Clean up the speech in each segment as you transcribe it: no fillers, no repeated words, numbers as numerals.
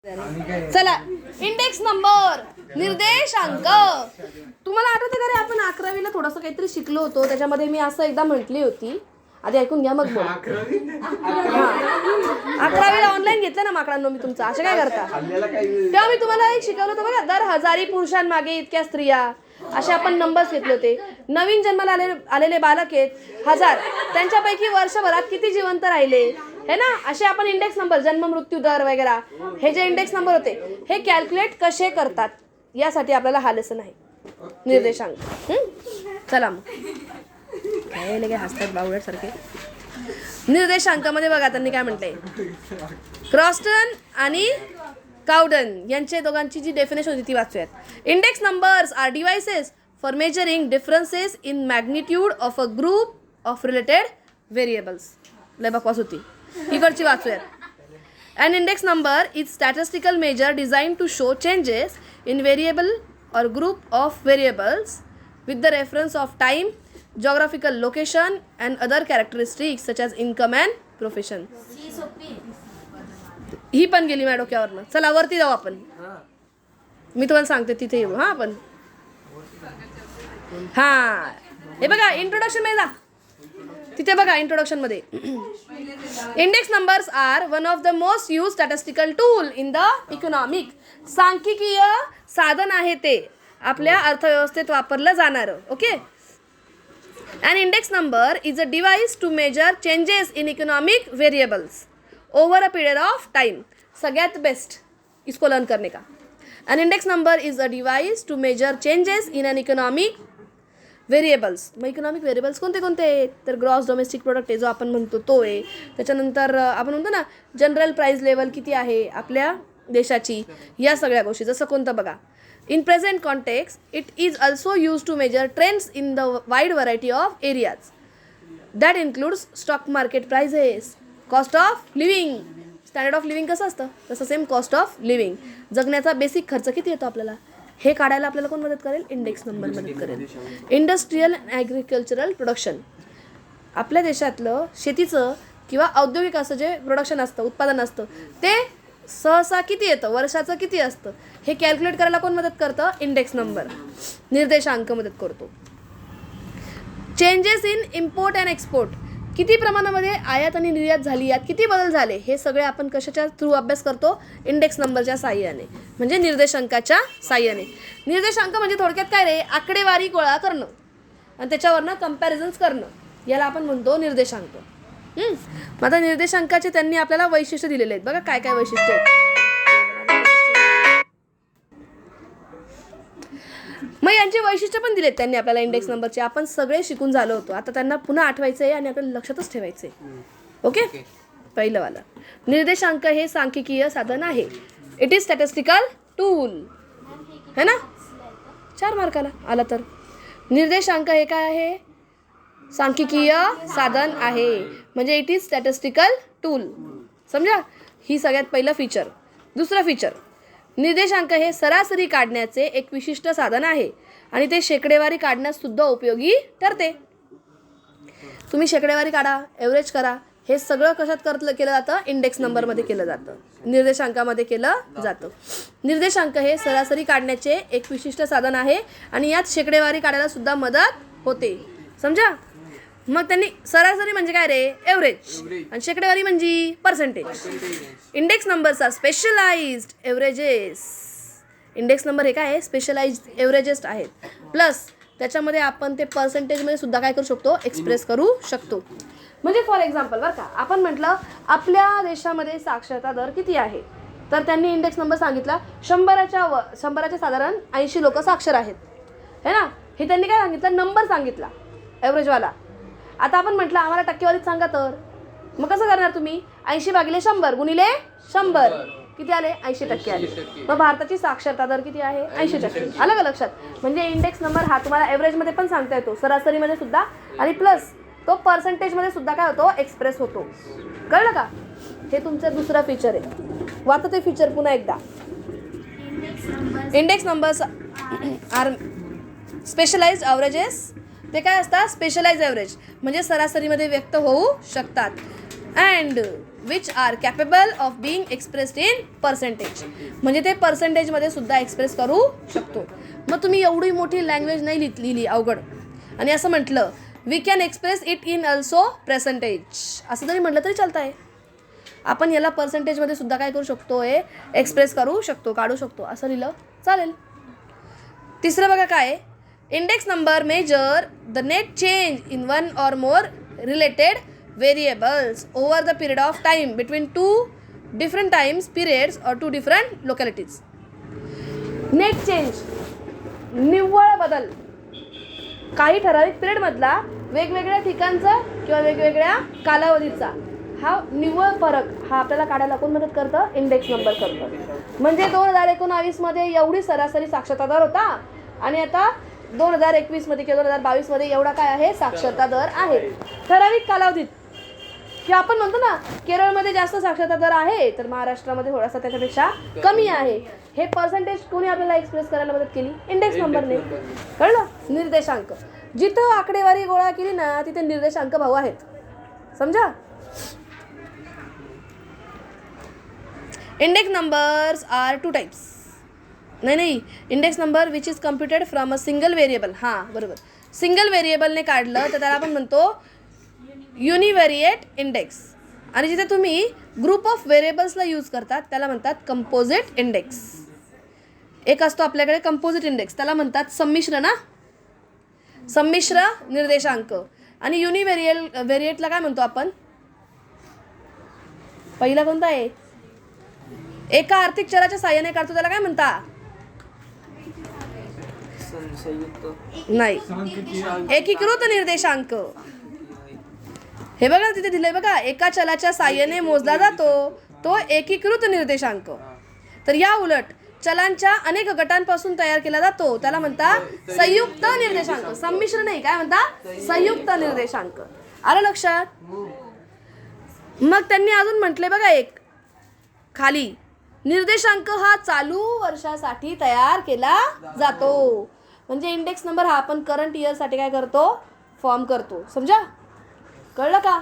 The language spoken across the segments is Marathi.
चला, इंडेक्स नंबर, निर्देशांक. तुम्हाला आठवतं का रे, आपण 11वीला थोडंसं काहीतरी शिकलो होतो. त्याच्यामध्ये मी असं एकदा म्हटली होती, आधी ऐकून घ्या मग बोला. 11वीला ऑनलाईन घेतलं ना माकडांनो मी तुमचं, असे काय करता. तेव्हा मी तुम्हाला एक शिकवलं होतं बघा, दर 1000 पुरुषांमागे इतक्या स्त्रिया, असे आपण नंबर्स घेतले होते. नवीन जन्माला आलेले बालक आहेत 1000, त्यांच्यापैकी वर्षभरात किती जिवंत राहिले है ना, असे आपण इंडेक्स नंबर, जन्म मृत्यू दर वगैरे हे जे इंडेक्स नंबर होते हे कॅल्क्युलेट कसे करतात यासाठी आपल्याला हा लेसन आहे, निर्देशांक. चला मग काय लगे हसतात बावळट सारखे. निर्देशांकामध्ये बघा त्यांनी काय म्हटलंय, क्रॉस्टन आणि काउडन यांचे दोघांची जी डेफिनेशन होती ती वाचूयात. Index numbers are devices for measuring differences in magnitude of a group of related variables. लय बकवास होती, इकडची वाचूयात. An index number is statistical measure designed to show changes in variable or group of variables with the reference of time, geographical location and other characteristics such as income and profession. ही पण गेली माझ्या डोक्यावरनं. चला वरती जाऊ आपण, मी तुम्हाला सांगते तिथे येऊ. हा आपण हे बघा इंट्रोडक्शन मध्ये जा, तिथे बघा इंट्रोडक्शन मध्ये. Index numbers are one of the most use statistical tool in the economic. सांख्यिकीय साधन आहे ते आपल्या अर्थव्यवस्थेत वापरलं जाणारं. Okay. An index number is a device to measure changes in economic variables over a period of time. सगळ्यात बेस्ट इसको लर्न करने का. An index number is a device to measure changes in an economic variables. मग इकॉनॉमिक व्हेरिएबल्स कोणते कोणते आहेत, तर ग्रॉस डोमेस्टिक प्रोडक्ट आहे जो आपण म्हणतो तो आहे. त्याच्यानंतर आपण म्हणतो ना जनरल प्राईस लेवल किती आहे आपल्या देशाची, या सगळ्या गोष्टी. जसं कोणतं बघा, in present context it is also use to measure trends in the wide variety of areas that includes stock market prices, cost of living. Standard of living कसं असतं तसं सेम कॉस्ट ऑफ लिव्हिंग, जगण्याचा बेसिक खर्च किती येतो आपल्याला, हे काढायला आपल्याला कोण मदत करेल, इंडेक्स नंबर मदत करेल. इंडस्ट्रीयल अँड ॲग्रिकल्चरल प्रोडक्शन, आपल्या देशातलं शेतीचं किंवा औद्योगिक असं जे प्रोडक्शन असतं, उत्पादन असतं, ते सहसा किती येतं, वर्षाचं किती असतं, हे कॅल्क्युलेट करायला कोण मदत करतं, इंडेक्स नंबर, निर्देशांक मदत करतो. Changes in import and export, किती प्रमाणामध्ये आयात आणि निर्यात झाली, यात किती बदल झाले, हे सगळे आपण कशाच्या थ्रू अभ्यास करतो, इंडेक्स नंबरच्या साह्याने, म्हणजे निर्देशांकाच्या साह्याने. निर्देशांक म्हणजे थोडक्यात काय रे, आकडेवारी गोळा करणं आणि त्याच्यावरनं कम्पॅरिझन्स करणं, याला आपण म्हणतो निर्देशांक. मग आता निर्देशांकाचे त्यांनी आपल्याला वैशिष्ट्य दिलेले आहेत बघा, काय काय वैशिष्ट्य आहेत. मग यांची वैशिष्ट्य पण दिलेत त्यांनी आपल्याला इंडेक्स नंबरचे. आपण सगळे शिकून झालो होतो, आता त्यांना पुन्हा आठवायचं आहे आणि आपल्याला लक्षातच ठेवायचं आहे. ओके. पहिलं वाला, निर्देशांक हे सांख्यिकीय साधन आहे. इट इज स्टॅटिस्टिकल टूल, है ना, 4 मार्काला आला तर. निर्देशांक हे काय आहे, सांख्यिकीय साधन आहे, म्हणजे इट इज स्टॅटिस्टिकल टूल. समजा, ही सगळ्यात पहिलं फीचर. दुसरं फीचर, निर्देशांक हे सरासरी काढण्याचे एक विशिष्ट साधन आहे आणि ते शेकडेवारी काढण्यास सुद्धा उपयोगी ठरते. तुम्ही शेकडेवारी काढा, एव्हरेज करा, हे सगळं कशात केलं जातं, इंडेक्स नंबरमध्ये केलं जातं, निर्देशांकामध्ये केलं जातं. निर्देशांक हे सरासरी काढण्याचे एक विशिष्ट साधन आहे आणि यात शेकडेवारी काढायला सुद्धा मदत होते. समजा. मग त्यांनी सरासरी म्हणजे काय रे, एव्हरेज, आणि शेकडेवारी म्हणजे percentage. Index numbers are specialized averages. Index number हे काय आहे, स्पेशलाइज्ड एव्हरेजेस आहेत. प्लस त्याच्यामध्ये आपण ते पर्सेंटेजमध्ये सुद्धा काय करू शकतो, एक्सप्रेस करू शकतो. म्हणजे फॉर एक्झाम्पल बरं का, आपण म्हटलं आपल्या देशामध्ये साक्षरता दर किती आहे, तर त्यांनी इंडेक्स नंबर सांगितला 100च्या साधारण 80 लोक साक्षर आहेत, है ना. हे त्यांनी काय सांगितलं, नंबर सांगितला एव्हरेजवाला. आता आपण म्हटलं आम्हाला टक्केवारीत सांगा, तर मग कसं करणार तुम्ही, 80/100 गुणिले 100 किती आले, 80% आले. मग भारताची साक्षरता दर किती आहे, 80%. आलं का लक्षात. म्हणजे इंडेक्स नंबर हा तुम्हाला एव्हरेजमध्ये पण सांगता येतो, सरासरीमध्ये सुद्धा, आणि प्लस तो पर्सेंटेजमध्ये सुद्धा काय होतो, एक्सप्रेस होतो. कळलं का. हे तुमचं दुसरं फीचर आहे. वाचा ते फीचर पुन्हा एकदा. इंडेक्स नंबर्स आर स्पेशलाइज्ड एव्हरेजेस, ते काय असतात, स्पेशलाइज एव्हरेज म्हणजे सरासरीमध्ये व्यक्त होऊ शकतात. And which are capable of being expressed in percentage. म्हणजे ते पर्सेंटेजमध्ये सुद्धा एक्सप्रेस करू शकतो. मग तुम्ही एवढी मोठी लँग्वेज नाही लिहिली अवघड आणि असं म्हटलं we can express it in also percentage, असं जरी म्हटलं तरी चालतं आहे. आपण याला पर्सेंटेजमध्ये सुद्धा काय करू शकतो, हे एक्सप्रेस करू शकतो, काढू शकतो, असं लिहिलं चालेल. तिसरं बघा काय, index number measure the net change in one or more related variables over the period of time between two different times periods और टू डिफरंट लोकॅलिटीज. नेट चेंज, निव्वळ बदल, काही ठराविक पिरियडमधला वेगवेगळ्या ठिकाणचा किंवा वेगवेगळ्या कालावधीचा हा निव्वळ फरक हा आपल्याला काढायला कोण मदत करतं, इंडेक्स नंबर करतं. म्हणजे 2019मध्ये एवढी सरासरी साक्षरता दर होता आणि आता 2021मध्ये किंवा 2022मध्ये एवढा काय आहे, साक्षरता दर आहे. ठराविक कालावधीत किंवा आपण म्हणतो ना केरळमध्ये जास्त साक्षरता दर आहे तर महाराष्ट्रामध्ये थोडासा त्याच्यापेक्षा कमी आहे. हे पर्सेंटेज कोणी आपल्याला एक्सप्रेस करायला मदत केली, इंडेक्स नंबरने. कळलं, निर्देशांक. जिथं आकडेवारी गोळा केली ना तिथे निर्देशांक भाऊ आहेत, समजा. Index numbers are two types. नाही, index number which is computed from a single variable. हां बरोबर, सिंगल व्हेरिएबलने काढलं तर त्याला आपण म्हणतो युनिव्हेरिएट इंडेक्स. आणि जिथे तुम्ही ग्रुप ऑफ व्हेरिएबल्सला यूज करतात त्याला म्हणतात कंपोजिट इंडेक्स. एक असतो आपल्याकडे कंपोजिट इंडेक्स, त्याला म्हणतात संमिश्र ना, संमिश्र निर्देशांक. आणि व्हेरिएटला काय म्हणतो आपण, पहिला कोणता आहे, एका आर्थिक चराच्या साहाय्याने काढतो त्याला काय म्हणता, नाही, एकीकृत निर्देशांक. हे बघा तिथे दिलंय बघा, एका चलाच्या साहाय्याने मोजला जातो तो एकीकृत निर्देशांक. तर या उलट चलांच्या अनेक गटांपासून तयार केला जातो त्याला म्हणतात संयुक्त निर्देशांक. संमिश्र नाही, काय म्हणता, संयुक्त निर्देशांक. आलं लक्षात. मग त्यांनी अजून म्हटले बघा एक खाली, निर्देशांक हा चालू वर्षासाठी तयार केला जातो. म्हणजे इंडेक्स नंबर हा आपण करंट इयरसाठी काय करतो, फॉर्म करतो, समजा. कळलं का.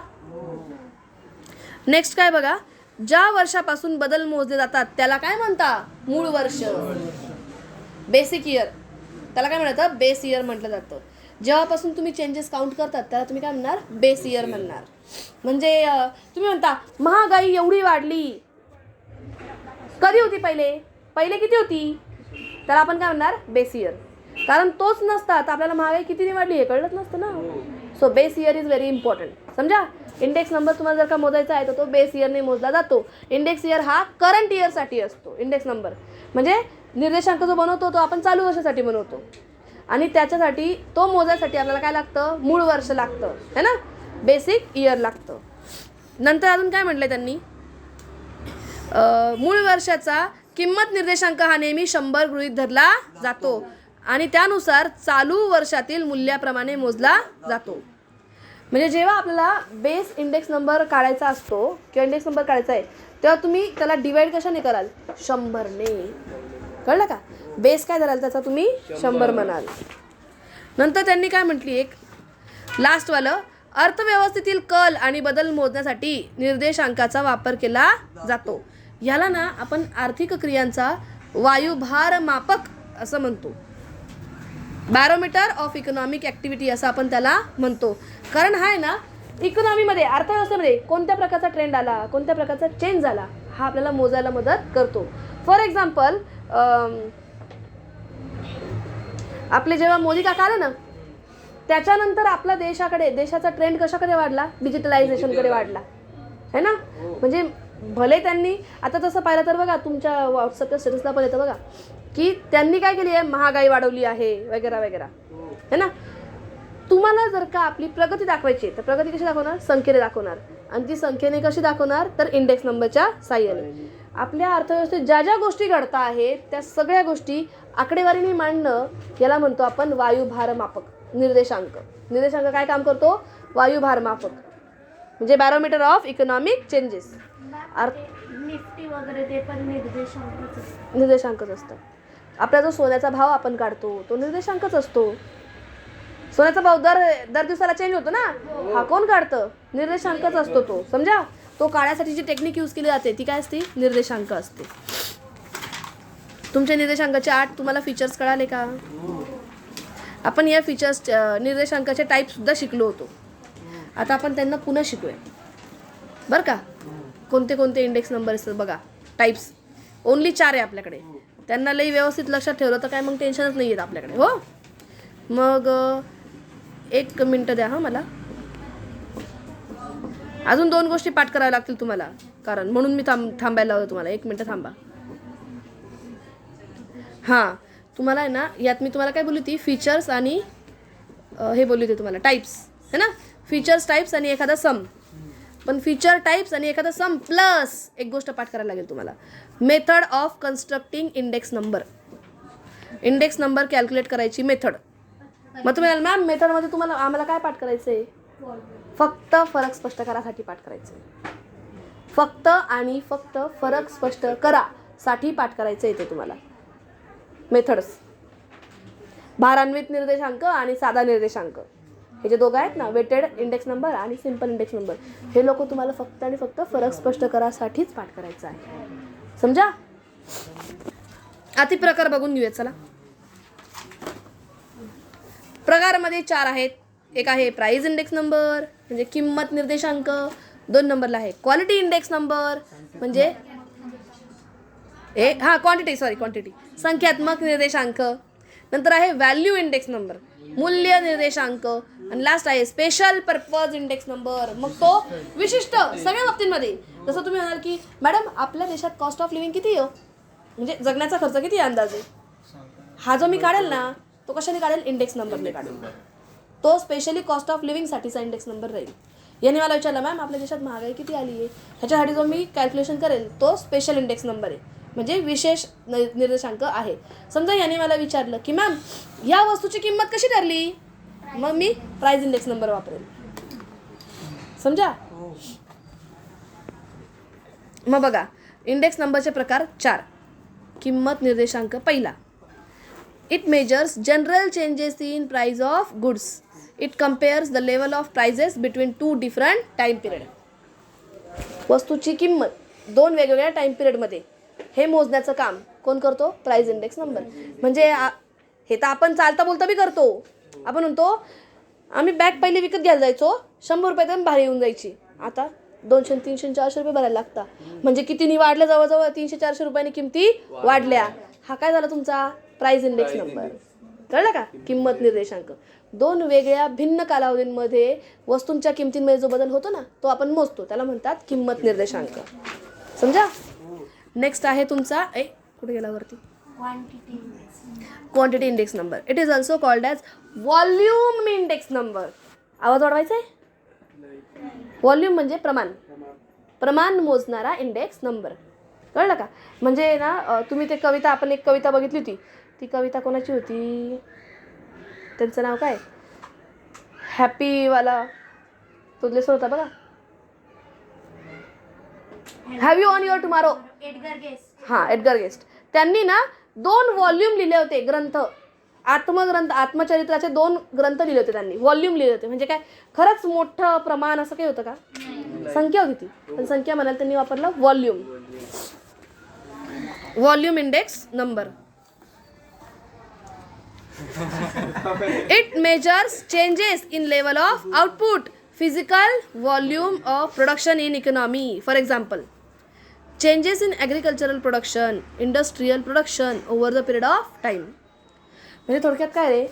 नेक्स्ट काय बघा, ज्या वर्षापासून बदल मोजले जातात त्याला काय म्हणता, मूळ वर्ष, बेसिक इयर. त्याला काय म्हणतात, बेस इयर म्हटलं जातं. जेव्हापासून तुम्ही चेंजेस काउंट करतात त्याला तुम्ही काय म्हणणार, बेस इयर म्हणणार. म्हणजे तुम्ही म्हणता महागाई एवढी वाढली, कधी होती, पहिले किती होती, त्याला आपण काय म्हणणार, बेस इयर. कारण तोच नसता तर आपल्याला महागाई किती वाढली हे कळत नसतं ना. So base year is very important, समजा. इंडेक्स नंबर तुम्हाला जर का मोजायचा आहे तर तो बेस इयरने मोजला जातो. इंडेक्स इयर हा करंट इयरसाठी असतो. इंडेक्स नंबर म्हणजे निर्देशांक जो बनवतो तो आपण चालू वर्षासाठी बनवतो आणि त्याच्यासाठी तो मोजायसाठी आपल्याला काय लागतं, मूळ वर्ष लागतं, है ना, बेसिक इयर लागतं. नंतर अजून काय म्हटलंय त्यांनी, मूळ वर्षाचा किंमत निर्देशांक हा नेहमी 100 गृहीत धरला जातो आणि त्यानुसार चालू वर्षातील मूल्याप्रमाणे मोजला जातो. म्हणजे जेव्हा आपल्याला बेस इंडेक्स नंबर काढायचा असतो किंवा इंडेक्स नंबर काढायचा आहे तेव्हा तुम्ही त्याला डिवाइड कशाने कराल, 100ने. कळलं का. बेस काय धराल त्याचा, तुम्ही 100 म्हणाल. नंतर त्यांनी काय म्हटली, एक लास्टवालं, अर्थव्यवस्थेतील कल आणि बदल मोजण्यासाठी निर्देशांकाचा वापर केला जातो. याला ना आपण आर्थिक क्रियांचा वायुभार मापक असं म्हणतो. बॅरोमीटर ऑफ इकॉनॉमिक ॲक्टिव्हिटी असं आपण त्याला म्हणतो. कारण हा आहे ना इकॉनॉमीमध्ये, अर्थव्यवस्थेमध्ये कोणत्या प्रकारचा ट्रेंड आला, कोणत्या प्रकारचा चेंज झाला हा आपल्याला मोजायला मदत करतो. फॉर एक्झाम्पल आपले जेव्हा मोदी काका आले ना त्याच्यानंतर आपला देशाचा ट्रेंड कशाकडे वाढला, डिजिटलायझेशनकडे वाढला, है ना. म्हणजे भले त्यांनी आता तसं पाहिलं तर बघा तुमच्या व्हॉट्सअपच्या स्टेटसला पण येतं बघा की त्यांनी काय केली आहे, महागाई वाढवली आहे वगैरे वगैरे, है ना. तुम्हाला जर का आपली प्रगती दाखवायची तर प्रगती कशी दाखवणार, संख्येने दाखवणार. आणि ती संख्येने कशी दाखवणार तर इंडेक्स नंबरच्या साहाय्याने. आपल्या अर्थव्यवस्थेत ज्या ज्या गोष्टी घडता आहेत त्या सगळ्या गोष्टी आकडेवारीने मांडणं याला म्हणतो आपण वायुभार मापक. निर्देशांक काय काम करतो, वायुभार मापक. म्हणजे barometer of economic changes. Nifty वगैरे ते पण निर्देशांकच असतात. आपला जो सोन्याचा भाव आपण काढतो तो निर्देशांकच असतो. सोन्याचा भाव दर दिवसाला चेंज होतो ना, हा कोण काढतं, निर्देशांकच असतो तो, समजा. तो काढण्यासाठी जी टेक्निक यूज केली जाते ती काय असते? निर्देशांक असते. तुमच्या निर्देशांकाचे 8 तुम्हाला फीचर्स कळाले का? आपण या फीचर्स निर्देशांकाचे टाईपसुद्धा शिकलो होतो. आता आपण त्यांना पुन्हा शिकूया बरं का. कोणते कोणते इंडेक्स नंबर असतात बघा. टाईप्स ओनली 4 आहे आपल्याकडे. त्यांना लई व्यवस्थित लक्षात ठेवलं तर काय मग टेन्शनच नाही येत आपल्याकडे. हो मग 1 मिनटं द्या हां मला. अजून 2 गोष्टी पाठ कराव्या लागतील तुम्हाला, कारण म्हणून मी थांबायला लावलं तुम्हाला. 1 मिनटं थांबा. हां तुम्हाला आहे ना, यात मी तुम्हाला काय बोलली होती? फीचर्स आणि हे बोलली होती तुम्हाला टाईप्स, है ना. फीचर्स, टाईप्स आणि एखादा सम. पण फीचर, टाईप्स आणि एखादा सम प्लस एक गोष्ट पाठ करायला लागेल तुम्हाला. Method of constructing index number. Index number calculate करायची मेथड. मग तुम्ही मॅम मेथडमध्ये तुम्हाला आम्हाला काय पाठ करायचं आहे? फक्त फरक स्पष्ट करासाठी पाठ करायचं आहे. फक्त आणि फक्त फरक स्पष्ट करासाठी पाठ करायचं आहे ते तुम्हाला. मेथड्स, भारान्वित निर्देशांक आणि साधा निर्देशांक, हे जे दोघं आहेत ना, वेटेड इंडेक्स नंबर आणि सिंपल इंडेक्स नंबर, हे लोक तुम्हाला फक्त आणि फक्त फरक स्पष्ट करासाठीच पाठ करायचं आहे. समजा. अतिप्रकार बघून घेऊयात चला. प्रकारमध्ये 4 आहेत. एक आहे प्राइस इंडेक्स नंबर म्हणजे किंमत निर्देशांक. 2 नंबरला आहे क्वालिटी इंडेक्स नंबर म्हणजे क्वांटिटी संख्यात्मक निर्देशांक. नंतर आहे व्हॅल्यू इंडेक्स नंबर मूल्य निर्देशांक. आणि लास्ट आहे स्पेशल पर्पज इंडेक्स नंबर. मग तो विशिष्ट सगळ्या बाबतींमध्ये. जसं तुम्ही म्हणाल की मॅडम आपल्या देशात कॉस्ट ऑफ लिव्हिंग किती आहे, म्हणजे जगण्याचा खर्च किती आहे अंदाजे, हा जो मी काढेल ना तो कशाने काढेल? इंडेक्स नंबरने काढेल. तो स्पेशली कॉस्ट ऑफ लिव्हिंगसाठीचा इंडेक्स नंबर राहील. याने मला विचारलं मॅम आपल्या देशात महागाई किती आली आहे, ह्याच्यासाठी जो मी कॅल्क्युलेशन करेल तो स्पेशल इंडेक्स नंबर आहे, म्हणजे विशेष निर्देशांक आहे. समजा याने मला विचारलं की मॅम या वस्तूची किंमत कशी ठरली, मग मी प्राइस इंडेक्स नंबर वापरेल. समजा. मग बघा इंडेक्स नंबरचे प्रकार 4. किंमत निर्देशांक पहिला. It measures general changes in price of goods. It compares the level of prices between 2 different time period. वस्तूची किंमत 2 वेगवेगळ्या टाईम पिरियडमध्ये हे मोजण्याचं काम कोण करतो? Price index number. म्हणजे हे तर आपण चालता बोलता बी करतो. आपण म्हणतो आम्ही बॅग पहिली विकत घ्यायला जायचो, 100 रुपयात भारी येऊन जायची. आता 200, 300, 400 रुपये भरायला लागतात. म्हणजे कितीनी वाढलं? जवळजवळ 300-400 रुपयांनी किमती वाढल्या. हा काय झाला तुमचा? Price index number. कळलं का? किंमत निर्देशांक. 2 वेगळ्या भिन्न कालावधींमध्ये वस्तूंच्या किमतींमध्ये जो बदल होतो ना तो आपण मोजतो, त्याला म्हणतात किंमत निर्देशांक. समजा. नेक्स्ट आहे तुमचा कुठे गेला वरती? Quantity index number. It is also called as volume index number. आवाज वाढवायचा आहे? व्हॉल्यूम म्हणजे प्रमाण मोजणारा इंडेक्स नंबर. कळलं का? म्हणजे ना तुम्ही ते कविता, आपण एक कविता बघितली होती. ती कविता कोणाची होती? त्यांचं नाव काय? हॅपीवाला तो लेसन होता बघा. Have you on your tomorrow. Edgar guest. त्यांनी ना 2 व्हॉल्यूम लिहिले होते ग्रंथ. आत्मचरित्राचे 2 ग्रंथ लिहिले होते त्यांनी. व्हॉल्यूम लिहिले होते. म्हणजे काय खरंच मोठं प्रमाण असं काही होतं का? संख्या होती ती, पण संख्या म्हणाल त्यांनी वापरलं volume. Volume index number. It measures changes in level of output, physical volume of production in economy. For example, changes in agricultural production, industrial production over the period of time. म्हणजे थोडक्यात काय रे,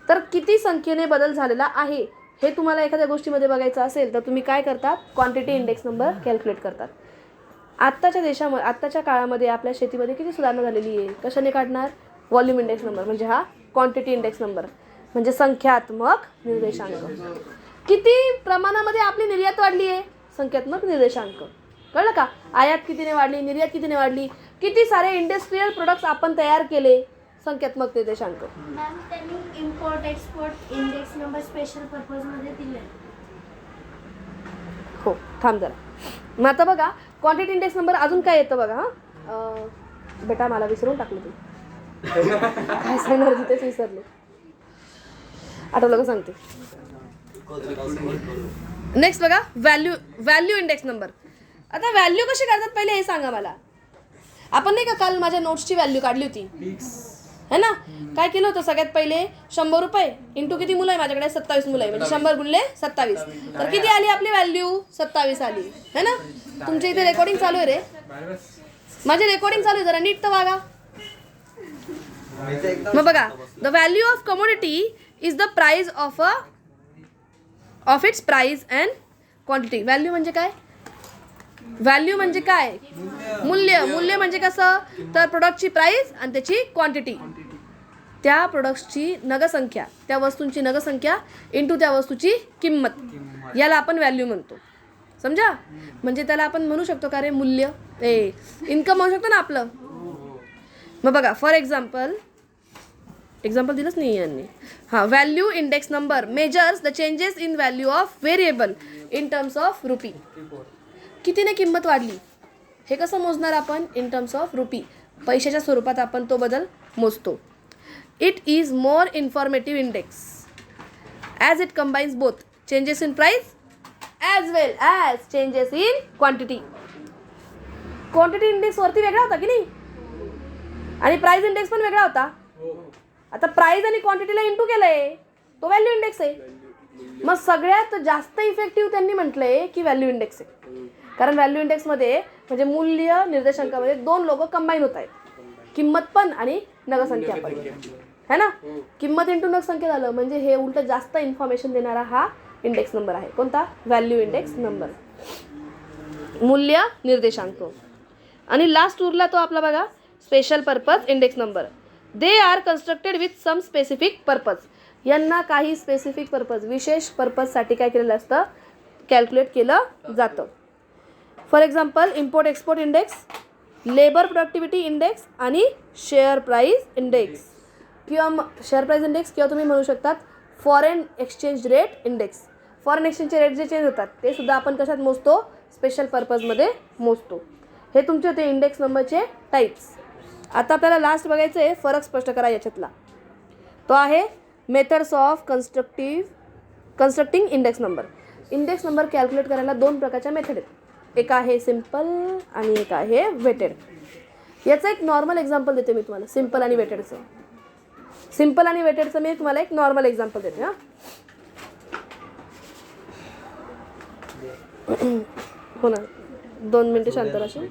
तर किती संख्येने बदल झालेला आहे हे तुम्हाला एखाद्या गोष्टीमध्ये बघायचं असेल तर तुम्ही काय करतात? क्वांटिटी इंडेक्स नंबर कॅल्क्युलेट करतात. आत्ताच्या काळामध्ये आपल्या शेतीमध्ये किती सुधारणा झालेली आहे, कशाने काढणार? Volume index number. म्हणजे हा क्वांटिटी इंडेक्स नंबर म्हणजे संख्यात्मक निर्देशांक. किती प्रमाणामध्ये आपली निर्यात वाढली आहे? संख्यात्मक निर्देशांक. कळलं का? आयात कितीने वाढली, निर्यात कितीने वाढली, किती सारे इंडस्ट्रियल प्रोडक्ट्स आपण तयार केले? संख्यात्मक निर्देशांक. मॅम त्यांनी import export index number special पर्पजमध्ये दिले. हो थांब जरा. मग आता बघा क्वांटिटी इंडेक्स नंबर अजून काय येतं बघा. बेटा मला विसरून टाकलं तू. काय सांगणार तिथेच विसरलो. आठवलं का सांगते. नेक्स्ट बघा व्हॅल्यू इंडेक्स नंबर. आता व्हॅल्यू कशी काढतात पहिले हे सांगा मला. आपण नाही का काल माझ्या नोट्सची व्हॅल्यू काढली होती है ना. काय केलं होतं सगळ्यात पहिले 100 रुपये इंटू किती मुलं आहे माझ्याकडे 27 मुलं आहे म्हणजे 100 गुणले 27 तर किती आली आपली व्हॅल्यू 27 आली है ना. तुमच्या इथे रेकॉर्डिंग चालू आहे रे. माझी रेकॉर्डिंग चालू आहे जरा नीट तर वागा. मग बघा the value of commodity is the price of its price and quantity. Value म्हणजे काय. व्हॅल्यू म्हणजे काय मूल्य. मूल्य म्हणजे कसं तर प्रोडक्टची प्राइस आणि त्याची क्वांटिटी. त्या प्रोडक्ट्सची नगसंख्या त्या वस्तूंची नगसंख्या इंटू त्या वस्तूची किंमत याला आपण व्हॅल्यू म्हणतो. समजा म्हणजे त्याला आपण म्हणू शकतो का रे मूल्य इन्कम म्हणू शकतो ना आपलं. मग बघा फॉर एक्झाम्पल दिलंच नाही यांनी. हां value index number measures the changes in value of variable in terms of rupee. कितीने किंमत वाढली हे कसं मोजणार आपण इन टर्म्स ऑफ रुपी. पैशाच्या स्वरूपात आपण तो बदल मोजतो. It is more informative index as it combines both changes in price as well as changes in quantity. Quantity index वरती वेगळा होता की नाही आणि प्राइस इंडेक्स पण वेगळा होता. आता प्राइस आणि क्वांटिटीला इंटू केलंय तो व्हॅल्यू इंडेक्स आहे. मग सगळ्यात जास्त इफेक्टिव्ह त्यांनी म्हटलंय की व्हॅल्यू इंडेक्स आहे. कारण व्हॅल्यू इंडेक्समध्ये म्हणजे मूल्य निर्देशांकामध्ये 2 लोक कंबाईन होत आहेत. किंमत पण आणि नगसंख्या पण है ना. किंमत इंटू नगसंख्या झालं म्हणजे हे उलट जास्त इन्फॉर्मेशन देणारा हा इंडेक्स नंबर आहे. कोणता व्हॅल्यू इंडेक्स नंबर. मूल्य निर्देशांक. आणि लास्ट उरला तो आपला बघा special purpose index number. They are constructed with some specific purpose. यांना काही स्पेसिफिक पर्पज विशेष पर्पजसाठी काय केलेलं असतं कॅल्क्युलेट केलं जातं. For example import export index labour productivity index आणि शेअर प्राईस इंडेक्स किंवा शेअर प्राईस इंडेक्स किंवा तुम्ही म्हणू शकतात foreign exchange rate index. Foreign एक्सचेंजचे रेट जे चेंज होतात ते सुद्धा आपण कशात मोजतो स्पेशल पर्पजमध्ये मोजतो. हे तुमचे होते इंडेक्स नंबरचे टाईप्स. आता आपल्याला लास्ट बघायचं आहे फरक स्पष्ट करा याच्यातला. तो आहे methods of constructing index number. Index number calculate करायला 2 प्रकारच्या मेथड आहेत. एक आहे सिम्पल आणि एक आहे वेटेड. याचं एक नॉर्मल एक्झाम्पल देते मी तुम्हाला सिम्पल आणि वेटेडचं. सिम्पल आणि वेटेडचं मी तुम्हाला एक नॉर्मल एक्झाम्पल देते. हां हो ना 2 मिनटं शांत राहशील.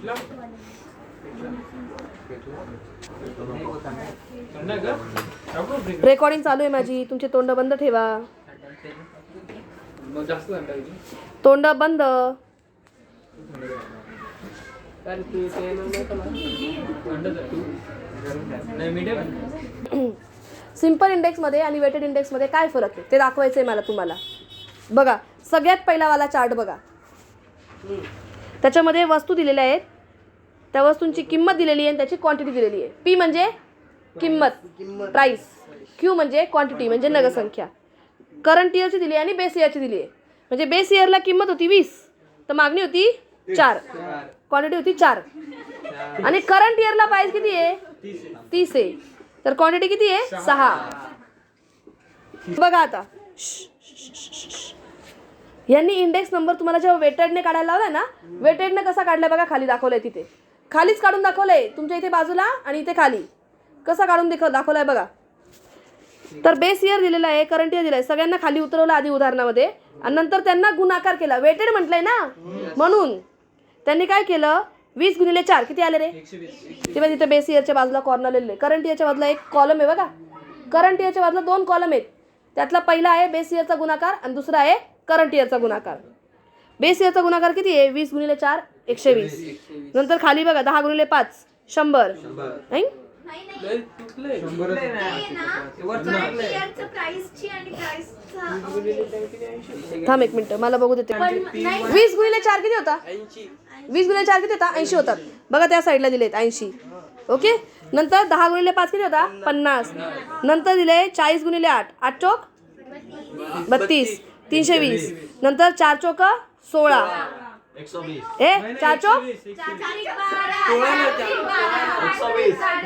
रेकॉर्डिंग चालू आहे माझी. तुमचे तोंड बंद ठेवा. तोंड बंद. सिम्पल इंडेक्समध्ये आणि वेटेड इंडेक्समध्ये काय फरक आहे ते दाखवायचं आहे मला तुम्हाला. बघा सगळ्यात पहिला वाला चार्ट बघा. त्याच्यामध्ये वस्तू दिलेल्या आहेत त्या वस्तूंची किंमत दिलेली आहे आणि त्याची क्वांटिटी दिलेली आहे. पी म्हणजे किंमत प्राइस. क्यू म्हणजे क्वांटिटी म्हणजे नगसंख्या. करंट इयरची दिली आहे आणि बेस इयरची दिली आहे. म्हणजे बेस इयरला किंमत होती 20 तर मागणी होती 4 क्वांटिटी होती 4 आणि करंट इयरला प्राइस किती आहे 30 आहे तर क्वांटिटी किती आहे 6. बघा आता यांनी इंडेक्स नंबर तुम्हाला जेव्हा वेटेडने काढायला लावलाय ना वेटेडने कसा काढलाय बघा खाली दाखवलंय. तिथे खालीच काढून दाखवलंय तुमच्या इथे बाजूला आणि इथे खाली कसा काढून दाखवलाय बघा. तर बेस इयर दिलेला आहे करंट इयर दिलाय सगळ्यांना खाली उतरवलं आधी उदाहरणामध्ये आणि नंतर त्यांना गुणाकार केला. वेटेड म्हटलंय ना म्हणून त्यांनी काय केलं 20 गुणिले 4 किती आले रे तेव्हा तिथे बेस इयरच्या बाजूला कॉर्नर लिहिलेले. करंट इयरच्या बाजूला एक कॉलम आहे बघा. करंट इयरच्या बाजूला 2 कॉलम आहेत. त्यातला पहिला आहे बेस इयरचा गुणाकार आणि दुसरा आहे करंट इयरचा गुणाकार. बेस इयरचा गुणाकार किती आहे 20 गुणिले 4 120. नंतर खाली बघा 10 गुणिले 5 100 नाही थांब एक मिनिट मला बघू देते. 20 गुणिले 4 किती होता 20 गुणिले 4 किती होता 80 होतात बघा त्या साईडला दिलेत 80. ओके नंतर 10 गुणिले 5 किती होता 50. नंतर दिले 40 गुणिले 8 8 चौक 32 320. नंतर 4 चौक 16 4 चौक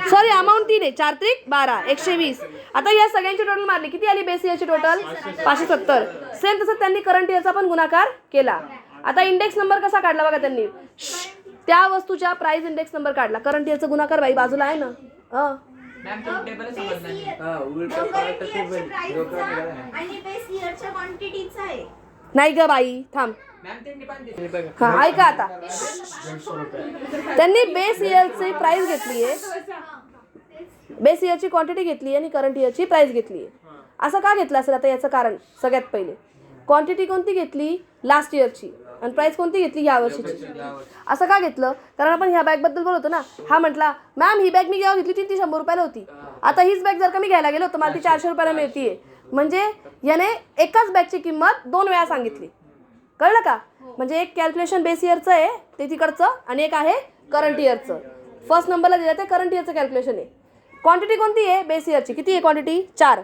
सॉरी अमाऊंट 3 आहे 4 त्रिक 12 120. आता या सगळ्यांची टोटल मारली किती आली बेस इयरची टोटल 570. सेम तसं त्यांनी करंट इयरचा पण गुणाकार केला. आता इंडेक्स नंबर कसा काढला बघा त्यांनी, त्या वस्तूच्या प्राइस इंडेक्स नंबर काढला. करंट इयरचा गुणाकार बाई बाजूला आहे ना. मॅम तो टेबल समजणार नाही. आणि बेस इयरच्या क्वांटिटीचा आहे. नाही ग बाई थांब. मॅम त्यांनी पण दिले बघा. हा ऐका आता, त्यांनी बेस इयरची प्राइस घेतली आहे, बेस इयरची क्वांटिटी घेतली आणि करंट इयरची प्राइस घेतली आहे. असं का घेतलं असेल आता याचं कारण सगळ्यात पहिले, क्वांटिटी कोणती घेतली लास्ट इयरची आणि प्राइस कोणती घेतली ह्या वर्षीची. असं का घेतलं, कारण आपण ह्या बॅगबद्दल बोलतो ना. हा म्हटला मॅम ही बॅग मी जेव्हा घेतली ती 100 रुपयाला होती, आता हीच बॅग जर का मी घ्यायला गेलो तर मला ती 400 रुपयाला मिळतीये. म्हणजे याने एकाच बॅगची किंमत 2 वेळा सांगितली. कळलं का? म्हणजे एक कॅल्क्युलेशन बेस इयरचं आहे ते तिकडचं आणि एक आहे करंट इयरचं. फर्स्ट नंबरला दिलं ते करंट इयरचं कॅल्क्युलेशन आहे. क्वांटिटी कोणती आहे बेस इयरची, किती आहे क्वांटिटी 4.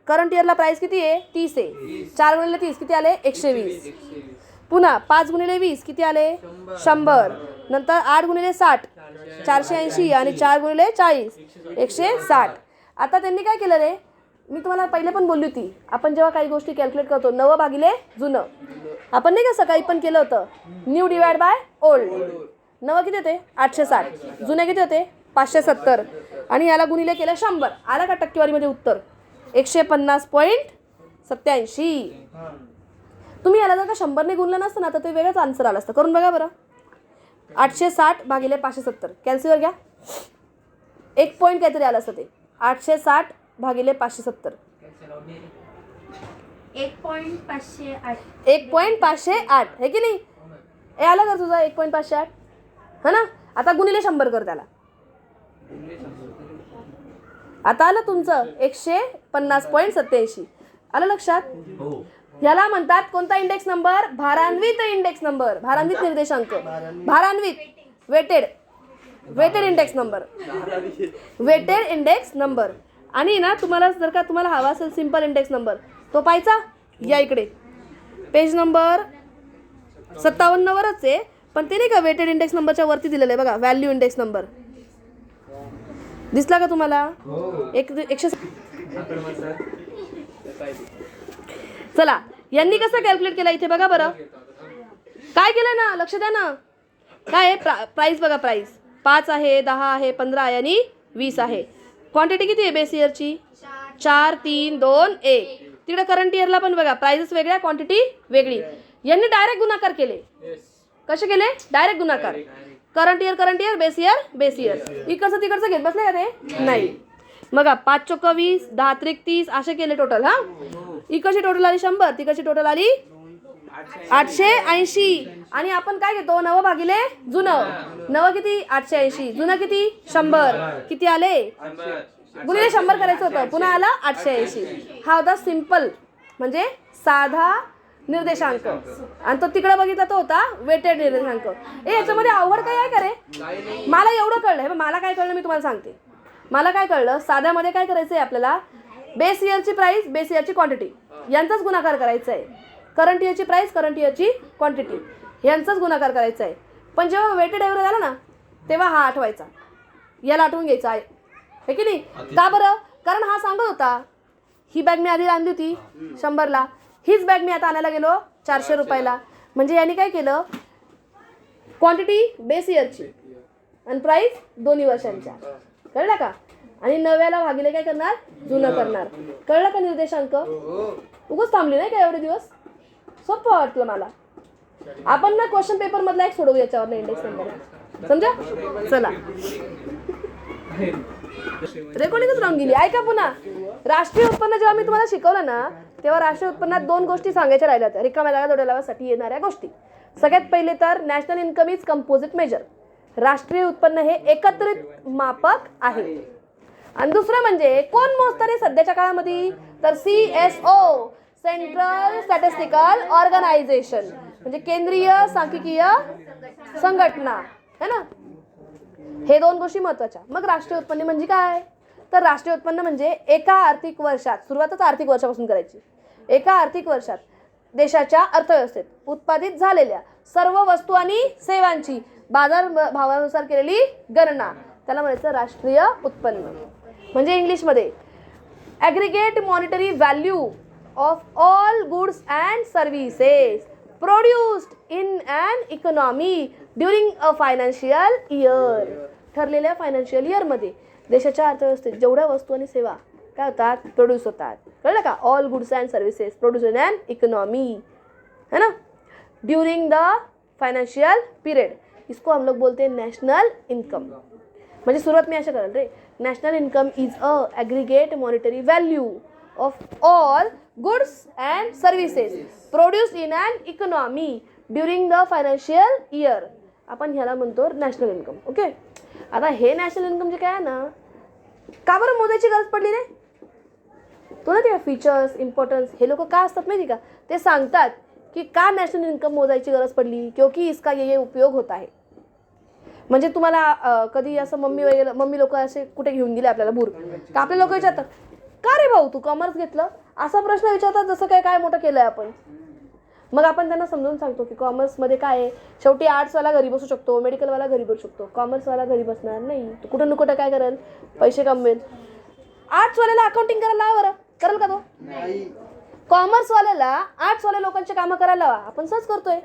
करंट इयरला प्राइस किती आहे 30 आहे. 4 गुणिले 30 किती आले 120. पुन्हा 5 गुणिले 20 किती आले 100. नंतर 8 गुणिले 60 480 आणि 4 गुणिले 40 160. आता त्यांनी काय केलं रे, मी तुम्हाला पहिले पण बोलली होती, आपण जेव्हा काही गोष्टी कॅल्क्युलेट करतो 9 भागिले जुनं, आपण नाही का सकाळी पण केलं होतं, न्यू डिवाइड बाय ओल्ड. 9 किती होते 860, जुने किती होते 570 आणि याला गुणिले केलं 100. आला का टक्केवारीमध्ये उत्तर 150.87. तुम्ही याला जर का 100ने गुणलं नसतं ना तर ते वेगळंच आन्सर आलं असतं. करून बघा बरं. 860 भागिले 570 कॅल्सीवर घ्या, 1 पॉईंट काहीतरी आलं असतं ते. 860 भागिले 570 1.508. 1.508 हे की नाही. हे आलं का तुझं 1.508 हा ना. आता गुणिले 100 कर त्याला. आता आलं तुमचं 150.87. आलं लक्षात. याला म्हणतात कोणता इंडेक्स नंबर, भारान्वित इंडेक्स नंबर, भारान्वित निर्देशांक, भारान्वित weighted index number, weighted index number. आणि ना तुम्हाला जर का तुम्हाला हवा असेल सिंपल इंडेक्स नंबर तो पाहायचा या इकडे पेज नंबर 57 वरच आहे, पण ते नाही का वेटेड इंडेक्स नंबरच्या वरती दिलेलं आहे बघा, व्हॅल्यू इंडेक्स नंबर. दिसला का तुम्हाला 100. चला यांनी कसं कॅल्क्युलेट केलं इथे बघा बरं. काय केलं ना, लक्ष द्या ना. काय आहे प्राइस बघा, प्राइस 5 आहे, 10 आहे, 15 आहे आणि 20 आहे. क्वांटिटी किती आहे बेस इयरची 4 3 2 1. तिकडे करंट इयरला पण बघा प्राइसेस वेगळ्या क्वांटिटी वेगळी. यांनी डायरेक्ट गुणाकार केले. कसे केले डायरेक्ट गुणाकार. करंट इयर बेस इयर इकडचं तिकडचं घेत बसले का ते नाही. बघा 5 चोक 20 10 त्रिक 30 असे केले टोटल. हा इकडची टोटल आली 100, तिकडची टोटल आली 880. आणि आपण काय घेतो 9 भागिले जुनं. 9 किती 880, जुनं किती 100, किती आले गुणिले 100 करायचं होतं, पुन्हा आला 880. हा होता सिंपल म्हणजे साधा निर्देशांक. आणि तो तिकडे बघितला तो होता वेटेड निर्देशांक. याच्यामध्ये आवड काय आहे का रे. मला एवढं कळलं आहे. मला काय कळलं मी तुम्हाला सांगते. मला काय कळलं, साध्यामध्ये काय करायचं आहे आपल्याला, बेस इयरची प्राइस बेस इयरची क्वांटिटी यांचाच गुणाकार करायचा आहे. करंट इयरची प्राइस करंट इयरची क्वांटिटी यांचाच गुणाकार करायचा आहे. पण जेव्हा वेटेड एव्हरेज आला ना तेव्हा हा आठवायचा, याला आठवून घ्यायचा आहे हे की नाही. का बरं, कारण हा सांगत होता ही बॅग मी आधी आणली होती 100ला, हीच बॅग मी आता आणायला गेलो 400 रुपयाला. म्हणजे यांनी काय केलं, क्वांटिटी बेस इयरची आणि प्राइस दोन्ही वर्षांच्या. कळलं का. आणि 9व्याला भागिले काय करणार जुनं करणार. कळलं का निर्देशांक. उगाच थांबली नाही का एवढे दिवस. सोपं वाटलं मला. आपण ना क्वेश्चन पेपर मधला एक सोडवू याच्यावर इंडेक्स नंबर समजा. चला रेकॉर्डिंगच राहून गेली. ऐका पुन्हा. राष्ट्रीय उत्पन्न जेव्हा मी तुम्हाला शिकवलं ना तेव्हा राष्ट्रीय उत्पन्नात 2 गोष्टी सांगायच्या राहिल्या होत्या रिकाम्या जागा जोडायसाठी येणाऱ्या गोष्टी. सगळ्यात पहिले तर national income is composite major. राष्ट्रीय उत्पन्न हे एकत्रित मापक आहे. आणि दुसरं म्हणजे कोण मोजतं रे सध्याच्या काळामध्ये, तर CSO सेंट्रल स्टॅटिस्टिकल ऑर्गनायझेशन म्हणजे केंद्रीय सांख्यिकीय संघटना है ना. हे 2 गोष्टी महत्त्वाच्या. मग राष्ट्रीय उत्पन्न म्हणजे काय, तर राष्ट्रीय उत्पन्न म्हणजे एका आर्थिक वर्षात, सुरुवातच आर्थिक वर्षापासून करायची, एका आर्थिक वर्षात देशाच्या अर्थव्यवस्थेत उत्पादित झालेल्या सर्व वस्तू आणि सेवांची बाजार भावानुसार केलेली गणना, त्याला म्हणायचं राष्ट्रीय उत्पन्न. म्हणजे इंग्लिशमध्ये aggregate monetary value of all goods and services produced in an economy during a financial year. ठरलेल्या फायनान्शियल इयरमध्ये देशाच्या अर्थव्यवस्थेत जेवढ्या वस्तू आणि सेवा काय होतात, प्रोड्यूस होतात. कळलं का? All goods and services produce in an economy, है ना, ड्यूरिंग द फाइनेंशियल पीरियड. इसको हम लोग बोलते हैं नेशनल इनकम. म्हणजे सुरुवात मी अशा करेल रे. National income is a aggregate monetary value of all goods and services produce in an economy during the financial year. आपण ह्याला म्हणतो नॅशनल इन्कम. ओके. आता हे नॅशनल इन्कम जे काय आहे ना, का बरं मोजायची गरज पडली रे? तुला ते फीचर्स इम्पॉर्टन्स हे लोक का असतात माहिती का? ते सांगतात की का नॅशनल इन्कम मोजायची गरज पडली, क्योंकि इसका ये उपयोग होता है. म्हणजे तुम्हाला कधी असं मम्मी लोक असे कुठे घेऊन गेले आपल्याला बूर, तर आपले लोक विचारतात का रे भाऊ तू कॉमर्स घेतलं, असा प्रश्न विचारतात जसं काय मोठं केलंय आपण. मग आपण त्यांना समजून सांगतो की कॉमर्समध्ये काय आहे, शेवटी आर्ट्सवाला घरी बसू शकतो, मेडिकलवाला घरी बसू शकतो, कॉमर्सवाला घरी बसणार नाही. तो कुठं नुकुठं काय करेल, पैसे कमवेल. आर्ट्सवाल्याला अकाउंटिंग करायला लावा बरं, करेल का तो? कॉमर्सवाल्याला आर्ट्सवाल्या लोकांचे कामं करायला लावा, आपण सहज करतोय,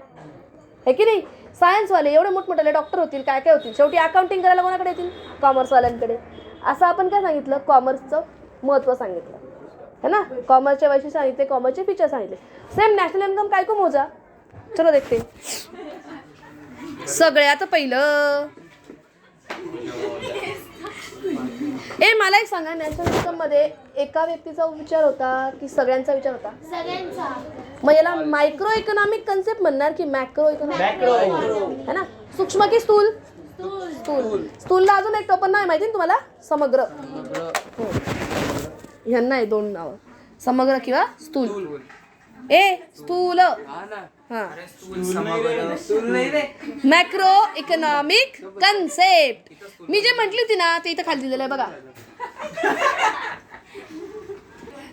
हे की नाही. सायन्सवाले एवढे मोठमोठे डॉक्टर होतील, काय काय होतील, शेवटी अकाउंटिंग करायला कोणाकडे येतील, कॉमर्सवाल्यांकडे. असं आपण काय सांगितलं, कॉमर्सचं महत्त्व सांगितलं, है ना, कॉमर्सचे वैशिष्ट्य सांगितले, कॉमर्सचे फीचर सांगितले. सेम नॅशनल इन्कम काय को मोजा. चलो देखते. सगळ्यात पहिलं मला एक सांगा, नॅशनल इन्कम मध्ये एका व्यक्तीचा विचार होता की सगळ्यांचा विचार होता? सगळ्यांचा. मग याला मायक्रो इकॉनॉमिक कन्सेप्ट म्हणणार की मॅक्रो इकॉनॉमिक, है ना. सूक्ष्म की स्थूल? स्थूलला अजून एक टोपण नाही माहिती तुम्हाला, समग्र. ह्यांना आहे दोन नावं, समग्र किंवा स्थूल. स्थूल मॅक्रो इकॉनॉमिक कन्सेप्ट. मी जे म्हटली होती ना ते इथं खाली दिलेलं आहे बघा.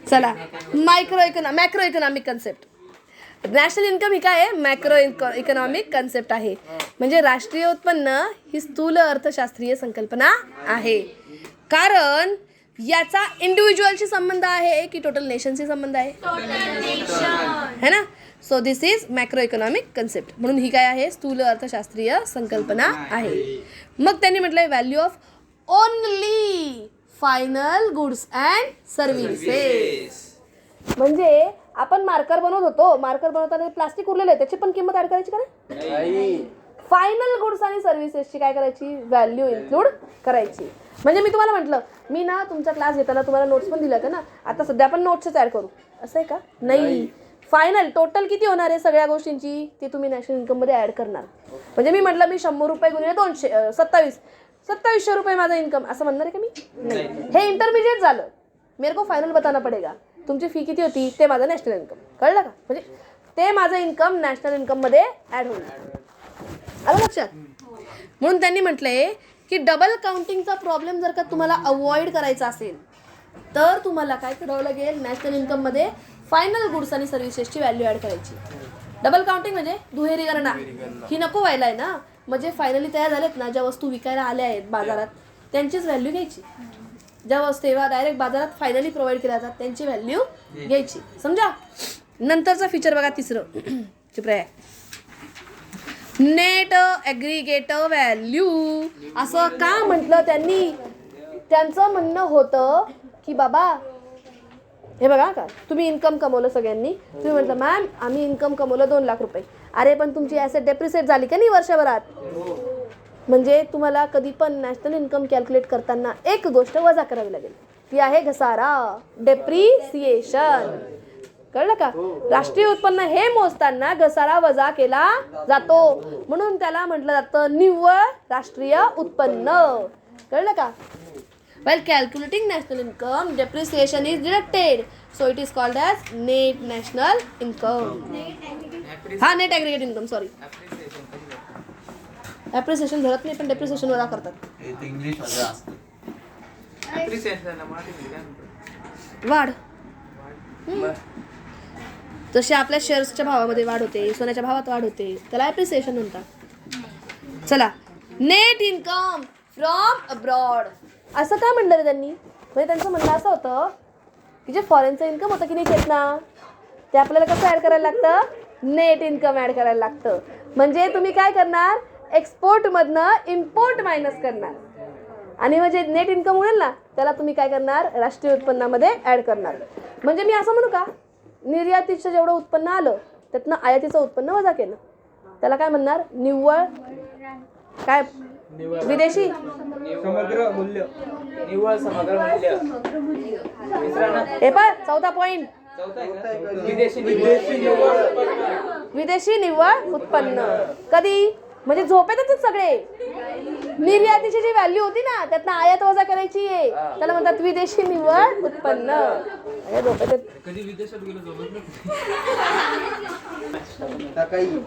चला, macro economic concept. National income ही काय आहे, मॅक्रो इकॉनॉमिक कन्सेप्ट आहे. म्हणजे राष्ट्रीय उत्पन्न ही स्थूल अर्थशास्त्रीय संकल्पना आहे. कारण याचा इंडिव्हिज्युअलशी संबंध आहे की टोटल नेशनशी संबंध आहे, है ना. So this is macro economic concept. म्हणून ही काय आहे, स्थूल अर्थशास्त्रीय संकल्पना आहे. मग त्यांनी म्हटलंय value of only final goods and services. म्हणजे आपण मार्कर बनवत होतो, मार्कर बनवताना प्लास्टिक उरलेलं आहे, त्याची पण किंमत ऍड करायची का नाही? फायनल गुड्स आणि सर्व्हिसेसची काय करायची, व्हॅल्यू इन्क्लूड करायची. म्हणजे मी तुम्हाला म्हटलं, मी ना तुमचा क्लास घेताना तुम्हाला नोट्स पण दिल्या होत्या ना, आता सध्या आपण नोट्सच ॲड करू, असं आहे का? नाही. फायनल टोटल किती होणार आहे सगळ्या गोष्टींची, ती तुम्ही नॅशनल इन्कममध्ये ॲड करणार. म्हणजे मी म्हटलं मी 100 रुपये गुणिले 200 2700 रुपये माझा इन्कम, असं म्हणणार आहे का मी? नाही. हे इंटरमिजिएट झालं, मेरे को फायनल बताना पडेगा. तुमची फी किती होती ते माझं नॅशनल इन्कम, कळलं का? म्हणजे ते माझं इन्कम नॅशनल इन्कममध्ये ॲड होईल. आलं लक्षात? म्हणून त्यांनी म्हटलंय की डबल काउंटिंगचा प्रॉब्लेम जर का तुम्हाला अवॉइड करायचा असेल तर तुम्हाला काय करावं लागेल, नॅशनल इन्कममध्ये फायनल गुड्स आणि सर्व्हिसेसची व्हॅल्यू ॲड करायची. डबल काउंटिंग म्हणजे दुहेरी गणना ही नको व्हायला आहे ना. म्हणजे फायनली तयार झालेत ना, ज्या वस्तू विकायला आल्या आहेत बाजारात त्यांचीच व्हॅल्यू घ्यायची. ज्या वस्तू डायरेक्ट बाजारात फायनली प्रोव्हाइड केल्या जातात त्यांची व्हॅल्यू घ्यायची. समजा. नंतरचा फीचर बघा तिसरं, चिप्राय नेट ॲग्रिगेट व्हॅल्यू. असं का म्हटलं त्यांनी? त्यांचं म्हणणं होतं की बाबा हे बघा का, तुम्ही इन्कम कमवलं सगळ्यांनी, तुम्ही म्हटलं मॅम आम्ही इन्कम कमवलं 2 लाख रुपये. अरे पण तुमची ॲसेट डेप्रिसिएट झाली का नाही वर्षभरात? म्हणजे तुम्हाला कधी पण नॅशनल इन्कम कॅल्क्युलेट करताना एक गोष्ट वजा करावी लागेल, ती आहे घसारा, डेप्रिसिएशन. कळलं का? राष्ट्रीय उत्पन्न हे मोजताना घसारा वजा केला जातो, म्हणून त्याला म्हटलं जातं निव्वळ राष्ट्रीय उत्पन्न. कळलं का? While calculating national income, depreciation is deducted, so it is called as net national income. हा, net aggregate income, sorry. Appreciation धरत नाही पण depreciation वजा करतात. वाढ. जशी आपल्या शेअर्सच्या भावामध्ये वाढ होते, सोन्याच्या भावात वाढ होते, त्याला ॲप्रिसिएशन म्हणतात. चला, नेट इन्कम फ्रॉम अब्रॉड. असं का म्हणलं रे त्यांनी? म्हणजे त्यांचं म्हणणं असं होतं की जे फॉरेनचं इन्कम होतं की नाही चेतना, ते आपल्याला कसं ॲड करायला लागतं, नेट इन्कम ॲड करायला लागतं. म्हणजे तुम्ही काय करणार, एक्सपोर्टमधनं इम्पोर्ट मायनस करणार आणि म्हणजे नेट इन्कम होईल ना त्याला तुम्ही काय करणार, राष्ट्रीय उत्पन्नामध्ये ॲड करणार. म्हणजे मी असं म्हणू का, निर्यातीचं जेवढं उत्पन्न आलं त्यातनं आयातीचं उत्पन्न वजा केलं, त्याला काय म्हणणार, निव्वळ काय, विदेशी समग्र मूल्य. निव्वळ समग्र मूल्य. तिसरा ना हे पण 4था पॉइंट, चौथा आहे का? विदेशी निव्वळ उत्पन्न. विदेशी निव्वळ उत्पन्न. कधी, म्हणजे झोपेतच सगळे, निर्यातीची जी व्हॅल्यू होती ना त्यातनं आयात वजा करायची आहे, त्याला म्हणतात विदेशी निव्वळ उत्पन्न. हे झोपेत काही